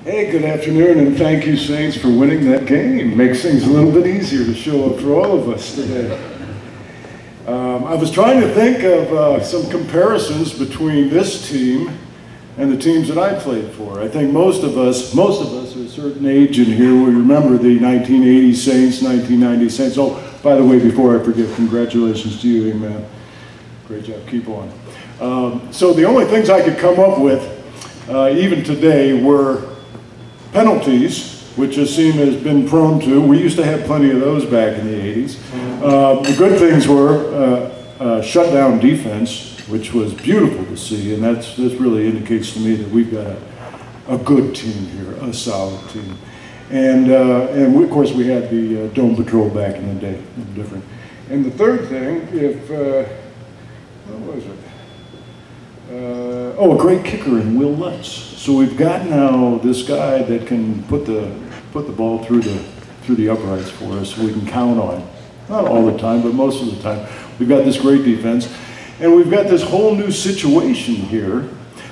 Hey, good afternoon, and thank you, Saints, for winning that game. Makes things a little bit easier to show up for all of us today. I was trying to think of some comparisons between this team and the teams that I played for. I think most of us at a certain age in here will remember the 1980 Saints, 1990 Saints. Oh, by the way, before I forget, congratulations to you, man. Great job, keep on. So the only things I could come up with, even today, were penalties, which this team has been prone to. We used to have plenty of those back in the 80s. The good things were shutdown defense, which was beautiful to see, and this really indicates to me that we've got a good team here, a solid team. And we, of course, we had the dome patrol back in the day, different. And the third thing, what was it? A great kicker in Will Lutz. So we've got now this guy that can put the ball through the uprights for us. We can count on, not all the time, but most of the time. We've got this great defense, and we've got this whole new situation here.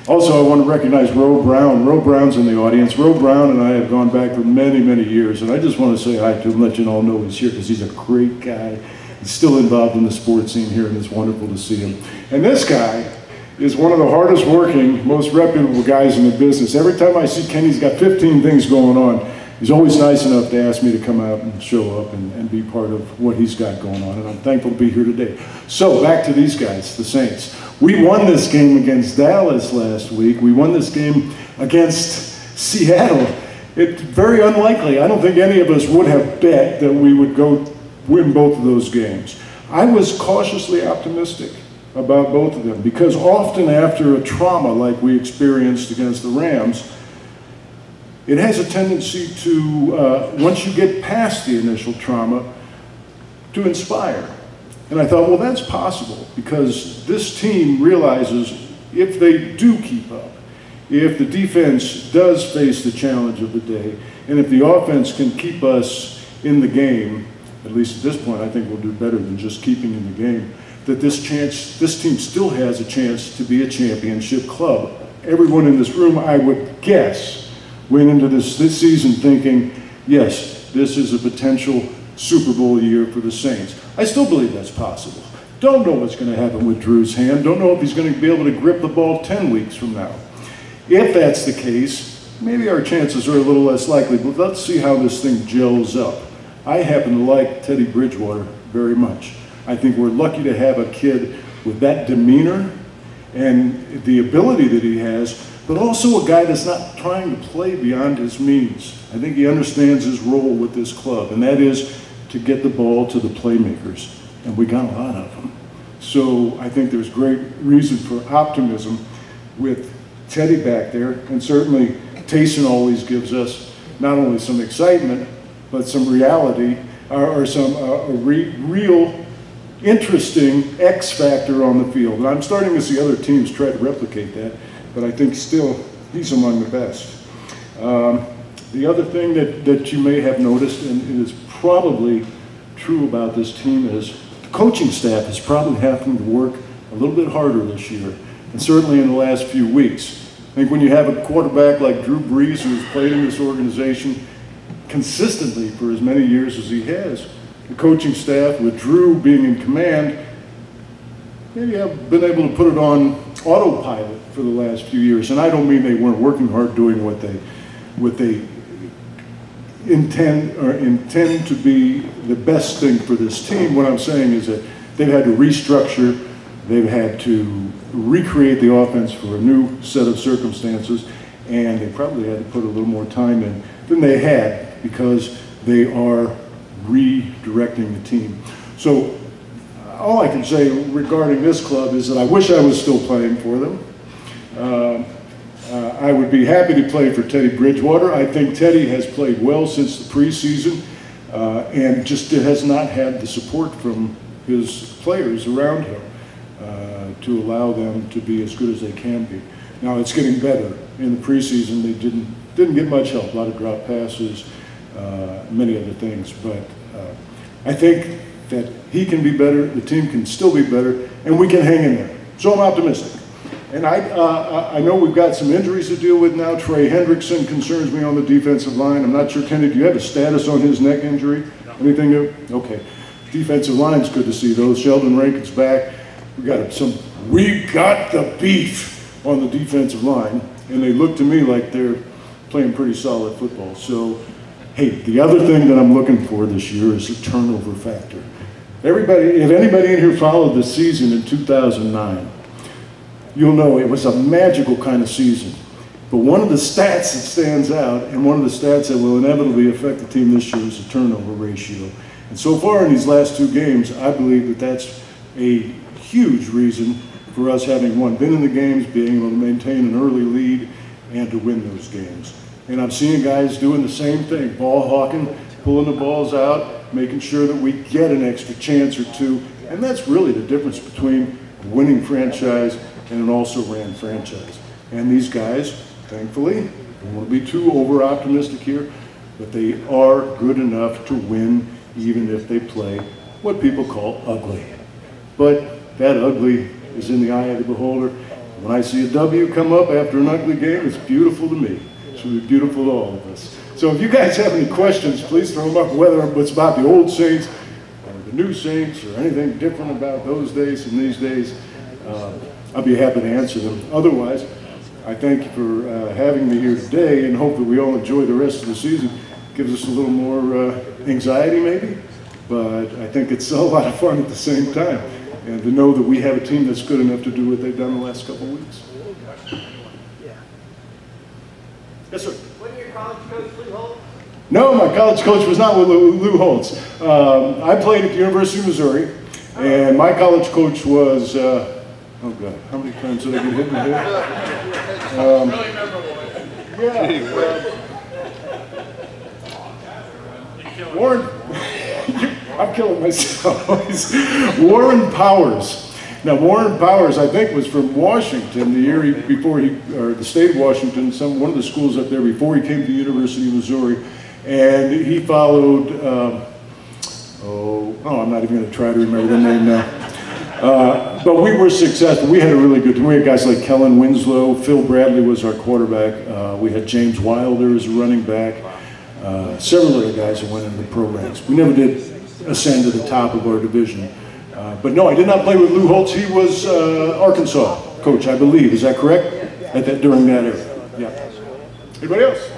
Also, I want to recognize Ro Brown. Ro Brown's in the audience. Ro Brown and I have gone back for many, many years, and I just want to say hi to him, let you all know he's here because he's a great guy. He's still involved in the sports scene here, and it's wonderful to see him. And this guy is one of the hardest working, most reputable guys in the business. Every time I see Kenny's got 15 things going on, he's always nice enough to ask me to come out and show up and be part of what he's got going on, and I'm thankful to be here today. So back to these guys, the Saints. We won this game against Dallas last week. We won this game against Seattle. It's very unlikely. I don't think any of us would have bet that we would go win both of those games. I was cautiously optimistic about both of them because often after a trauma like we experienced against the Rams, it has a tendency to, once you get past the initial trauma, to inspire. And I thought, well, that's possible because this team realizes if they do keep up, if the defense does face the challenge of the day, and if the offense can keep us in the game, at least at this point, I think we'll do better than just keeping in the game, that this team still has a chance to be a championship club. Everyone in this room, I would guess, went into this season thinking, yes, this is a potential Super Bowl year for the Saints. I still believe that's possible. Don't know what's going to happen with Drew's hand. Don't know if he's going to be able to grip the ball 10 weeks from now. If that's the case, maybe our chances are a little less likely, but let's see how this thing gels up. I happen to like Teddy Bridgewater very much. I think we're lucky to have a kid with that demeanor and the ability that he has, but also a guy that's not trying to play beyond his means. I think he understands his role with this club, and that is to get the ball to the playmakers, and we got a lot of them. So I think there's great reason for optimism with Teddy back there, and certainly Taysom always gives us not only some excitement, but some reality, or some real interesting X factor on the field. And I'm starting to see other teams try to replicate that, but I think still he's among the best. The other thing that you may have noticed, and it is probably true about this team, is the coaching staff is probably having to work a little bit harder this year, and certainly in the last few weeks. I think when you have a quarterback like Drew Brees, who's played in this organization consistently for as many years as he has, the coaching staff, with Drew being in command, maybe have been able to put it on autopilot for the last few years. And I don't mean they weren't working hard doing what they intend to be the best thing for this team. What I'm saying is that they've had to restructure, they've had to recreate the offense for a new set of circumstances, and they probably had to put a little more time in than they had because they are redirecting the team. So all I can say regarding this club is that I wish I was still playing for them. I would be happy to play for Teddy Bridgewater. I think Teddy has played well since the preseason and just has not had the support from his players around him to allow them to be as good as they can be. Now it's getting better. In the preseason they didn't get much help, a lot of drop passes, many other things, but I think that he can be better, the team can still be better, and we can hang in there. So I'm optimistic. And I know we've got some injuries to deal with now. Trey Hendrickson concerns me on the defensive line. I'm not sure, Kenny, do you have a status on his neck injury? Anything new? Okay. Defensive line's good to see those. Sheldon Rankin's back. We got the beef on the defensive line, and they look to me like they're playing pretty solid football. So, hey, the other thing that I'm looking for this year is the turnover factor. If anybody in here followed the season in 2009, you'll know it was a magical kind of season. But one of the stats that stands out, and one of the stats that will inevitably affect the team this year, is the turnover ratio. And so far in these last 2 games, I believe that that's a huge reason for us having, one, been in the games, being able to maintain an early lead, and to win those games. And I'm seeing guys doing the same thing, ball hawking, pulling the balls out, making sure that we get an extra chance or two. And that's really the difference between a winning franchise and an also-ran franchise. And these guys, thankfully, I don't want to be too over-optimistic here, but they are good enough to win even if they play what people call ugly. But that ugly is in the eye of the beholder. When I see a W come up after an ugly game, it's beautiful to me. It should be beautiful to all of us. So if you guys have any questions, please throw them up, whether it's about the old Saints or the new Saints or anything different about those days and these days. I'll be happy to answer them. Otherwise, I thank you for having me here today, and hope that we all enjoy the rest of the season. Gives us a little more anxiety maybe, but I think it's a lot of fun at the same time. And to know that we have a team that's good enough to do what they've done the last couple of weeks. Yes, sir? Wasn't your college coach Lou Holtz? No, my college coach was not Lou Holtz. I played at the University of Missouri, and my college coach was, oh God, how many times did I get hit in the head? Warren, I'm killing myself. Warren Powers. Now, Warren Powers, I think, was from Washington the year before or the state of Washington, one of the schools up there before he came to the University of Missouri. And he followed, I'm not even going to try to remember the name now. But we were successful. We had a really good team. We had guys like Kellen Winslow. Phil Bradley was our quarterback. We had James Wilder as a running back. Several other guys that went into the pro ranks. We never did ascend to the top of our division. But no, I did not play with Lou Holtz. He was Arkansas coach, I believe. Is that correct? During that era. Yeah. Anybody else?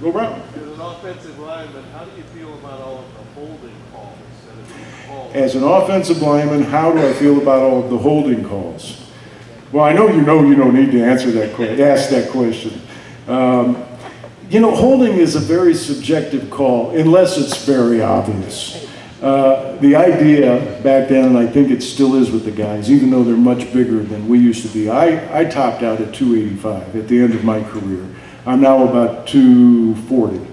Go Brown. As an offensive lineman, how do you feel about all of the holding calls that have been called? As an offensive lineman, how do I feel about all of the holding calls? Well, I know you don't need to ask that question. You know, holding is a very subjective call, unless it's very obvious. The idea back then, and I think it still is with the guys, even though they're much bigger than we used to be, I topped out at 285 at the end of my career. I'm now about 240.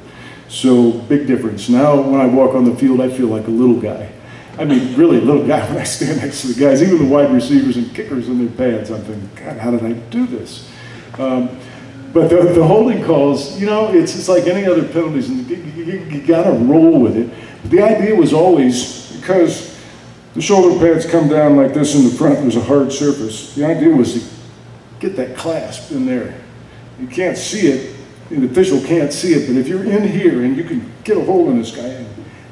So big difference. Now when I walk on the field, I feel like a little guy. I mean, really a little guy when I stand next to the guys, even the wide receivers and kickers in their pads. I'm thinking, God, how did I do this? But the holding calls, you know, it's like any other penalties, and you got to roll with it. But the idea was always, because the shoulder pads come down like this in the front, there's a hard surface. The idea was to get that clasp in there. You can't see it, the official can't see it, but if you're in here and you can get a hold on this guy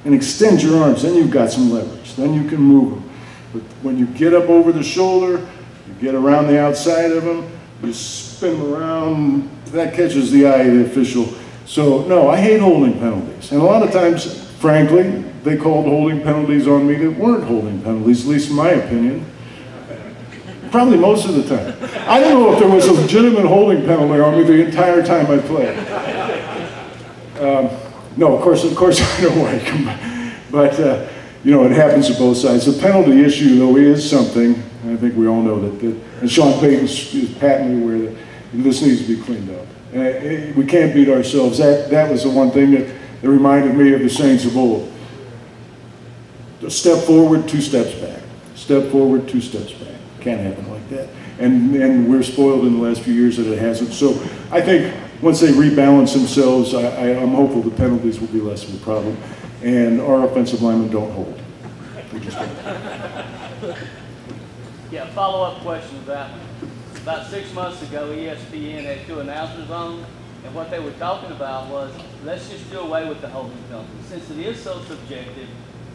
and extend your arms, then you've got some leverage. Then you can move them. But when you get up over the shoulder, you get around the outside of them, you spin them around, that catches the eye of the official. So, no, I hate holding penalties. And a lot of times, frankly, they called holding penalties on me that weren't holding penalties, at least in my opinion. Probably most of the time. I don't know if there was a legitimate holding penalty on me the entire time I played. No, of course, I know where I come from. But, you know, it happens to both sides. The penalty issue, though, is something, and I think we all know that, and Sean Payton is patently aware that this needs to be cleaned up. We can't beat ourselves. That was the one thing that reminded me of the Saints of old. A step forward, 2 steps back. Step forward, 2 steps back. Can't happen like that. And we're spoiled in the last few years that it hasn't. So I think once they rebalance themselves, I'm hopeful the penalties will be less of a problem. And our offensive linemen don't hold. They just don't. Yeah, follow-up question to that one. About 6 months ago, ESPN had 2 announcers on, and what they were talking about was, let's just do away with the holding penalty. Since it is so subjective,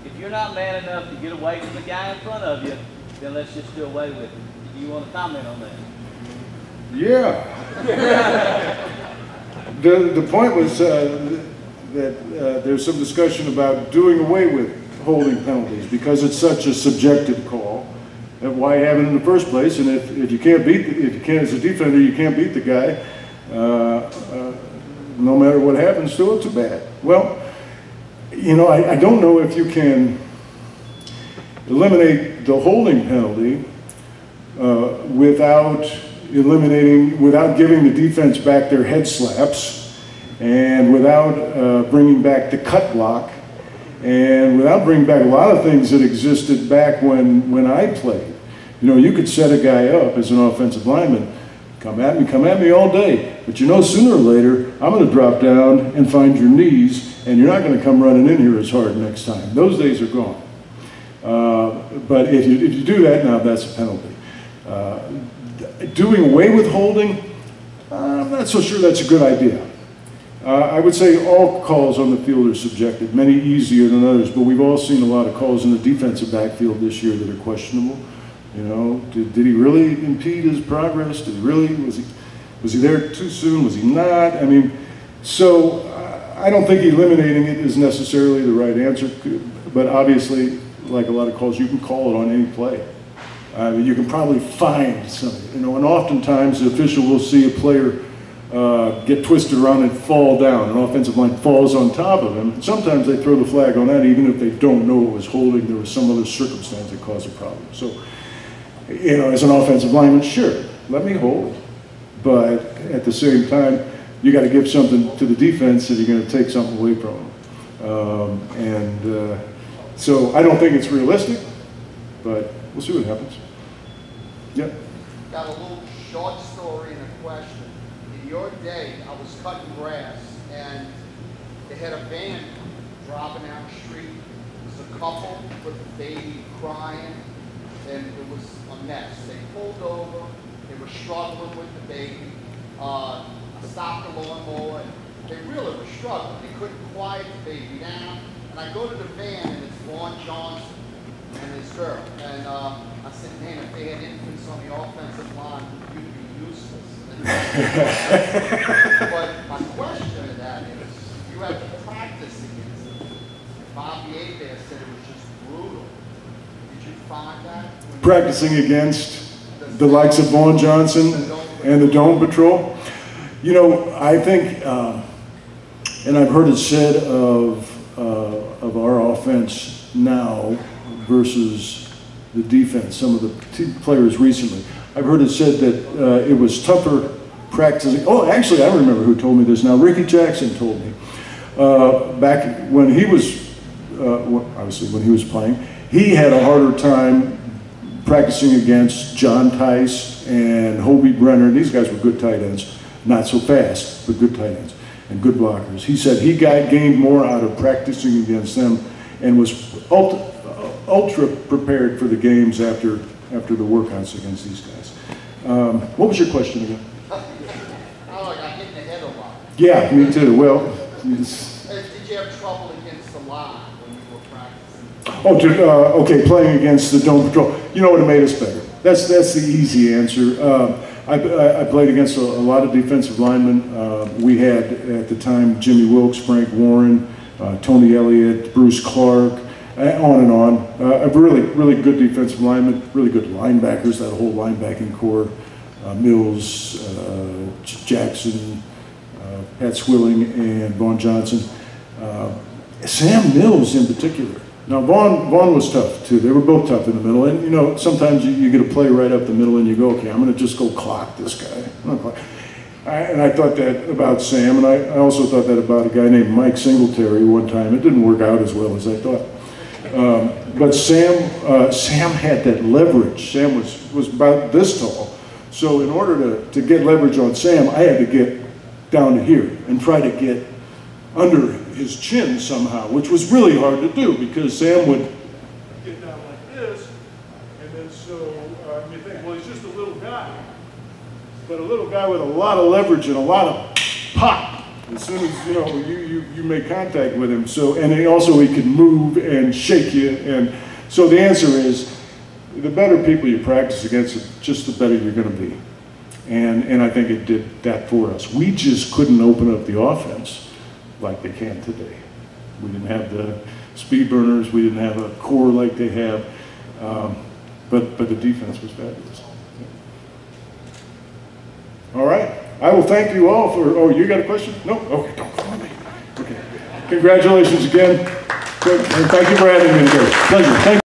if you're not man enough to get away from the guy in front of you, then let's just do away with it. Do you want to comment on that? Yeah. The point was that there's some discussion about doing away with holding penalties because it's such a subjective call. And why have it in the first place? And if you can't as a defender, you can't beat the guy, no matter what happens to it, too bad. Well, you know, I don't know if you can eliminate the holding penalty without giving the defense back their head slaps, and without bringing back the cut block, and without bringing back a lot of things that existed back when I played. You know, you could set a guy up as an offensive lineman, come at me all day, but you know, sooner or later, I'm going to drop down and find your knees, and you're not going to come running in here as hard next time. Those days are gone. But if you do that, now that's a penalty. Doing away with holding, I'm not so sure that's a good idea. I would say all calls on the field are subjective, many easier than others, but we've all seen a lot of calls in the defensive backfield this year that are questionable. You know, did he really impede his progress? Did he really, was he there too soon? Was he not? I mean, so I don't think eliminating it is necessarily the right answer, but obviously, like a lot of calls, you can call it on any play. I mean, you can probably find something, you know, and oftentimes the official will see a player get twisted around and fall down. An offensive line falls on top of him. Sometimes they throw the flag on that even if they don't know it was holding, there was some other circumstance that caused a problem. So, you know, as an offensive lineman, sure, let me hold. But at the same time, you got to give something to the defense that you're going to take something away from them. So I don't think it's realistic, but we'll see what happens. Yeah. Got a little short story and a question. In your day, I was cutting grass, and they had a van driving down the street. There was a couple with a baby crying, and it was a mess. They pulled over. They were struggling with the baby. I stopped the lawnmower, and they really were struggling. They couldn't quiet the baby down. And I go to the van, and it's Vaughn Johnson and his girl. And I said, man, if they had infants on the offensive line, you'd be useless. But my question to that is, you had to practice against them. Bobby Abear said it was just brutal. Did you find that? Practicing against the likes of Vaughn Johnson and the Dome Patrol? You know, I think, and I've heard it said of our offense now versus the defense, some of the players recently. I've heard it said that it was tougher practicing. Oh, actually, I remember who told me this now. Ricky Jackson told me. Back when he was, obviously when he was playing, he had a harder time practicing against John Tice and Hobie Brenner. These guys were good tight ends. Not so fast, but good tight ends and good blockers. He said he gained more out of practicing against them and was ultra prepared for the games after the workouts against these guys. What was your question again? I got hit in the head a lot. Yeah, me too. Well, Did you have trouble against the line when you were practicing? okay, playing against the Dome Patrol. You know what made us better? That's the easy answer. I played against a lot of defensive linemen. We had, at the time, Jimmy Wilkes, Frank Warren, Tony Elliott, Bruce Clark, on and on. Really good defensive linemen, really good linebackers, that whole linebacking core. Mills, Jackson, Pat Swilling, and Vaughn Johnson. Sam Mills in particular. Now Vaughn was tough too. They were both tough in the middle, and you know, sometimes you get a play right up the middle and you go, okay, I'm gonna just go clock this guy. And I thought that about Sam, and I also thought that about a guy named Mike Singletary one time. It didn't work out as well as I thought. But Sam had that leverage. Sam was about this tall. So in order to get leverage on Sam, I had to get down to here and try to get under his chin somehow, which was really hard to do because Sam would get down like this, and then so but a little guy with a lot of leverage and a lot of pop as soon as you make contact with him. So, and he can move and shake you. And so the answer is, the better people you practice against, just the better you're going to be. And I think it did that for us. We just couldn't open up the offense like they can today. We didn't have the speed burners. We didn't have a core like they have. But the defense was fabulous. All right. I will thank you all for, oh, you got a question? No? Okay, don't call me. Okay. Congratulations again. Good. And thank you for having me today. Pleasure. Thank you.